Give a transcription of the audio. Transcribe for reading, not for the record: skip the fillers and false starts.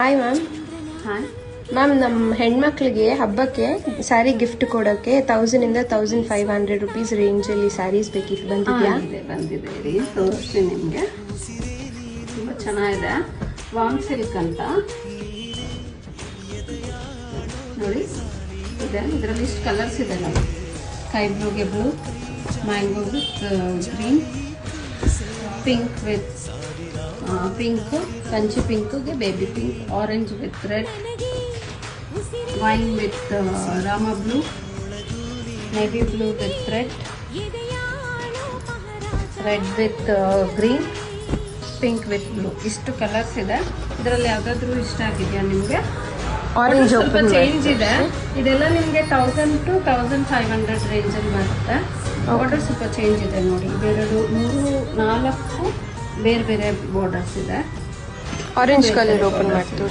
Hi ma'am. Hi ma'am, ನಮ್ಮ ಹೆಣ್ಮಕ್ಳಿಗೆ ಹಬ್ಬಕ್ಕೆ ಸ್ಯಾರಿ ಗಿಫ್ಟ್ ಕೊಡೋಕ್ಕೆ 1000 ಇಂದ 1500 ರುಪೀಸ್ ರೇಂಜಲ್ಲಿ ಸ್ಯಾರೀಸ್ ಬೇಕಿತ್ತು. ಬಂದಿದೆಯಾ? ಬಂದಿದೆ ರೀ, ತೋರಿಸ್ತೀನಿ ನಿಮಗೆ. ತುಂಬ ಚೆನ್ನಾಗಿದೆ. ವಾಮ್ ಸಿಲ್ಕ್ ಅಂತ ನೋಡಿ ಇದೆ. ಇದರಲ್ಲಿ ಇಷ್ಟು ಕಲರ್ಸ್ ಇದೆ ನೋಡಿ. ಸ್ಕೈ ಬ್ಲೂಗೆ blue, mango with green, pink with pink, Kanchi ಪಿಂಕ್ಗೆ baby pink, orange with red, wine with Rama blue, navy blue with red, red with green, pink with blue. ಇಷ್ಟು ಕಲರ್ಸ್ ಇದೆ. ಇದರಲ್ಲಿ ಯಾವುದಾದ್ರೂ ಇಷ್ಟ ಆಗಿದೆಯಾ ನಿಮಗೆ? ಆರೆಂಜ್ ಸ್ವಲ್ಪ ಚೇಂಜ್ ಇದೆ. ಇದೆಲ್ಲ ನಿಮಗೆ 1000 to 1500 ರೇಂಜಲ್ಲಿ ಬರುತ್ತೆ. ಬಾರ್ಡರ್ ಸ್ವಲ್ಪ ಚೇಂಜ್ ಇದೆ ನೋಡಿ. ಇವೆರಡು 3-4 ಬೇರೆ ಬೇರೆ ಬಾರ್ಡರ್ಸ್ ಇದೆ. ಆರೆಂಜ್ ಕಲರ್ ಓಪನ್ ಮಾಡಿ ತೋರಿಸಿ.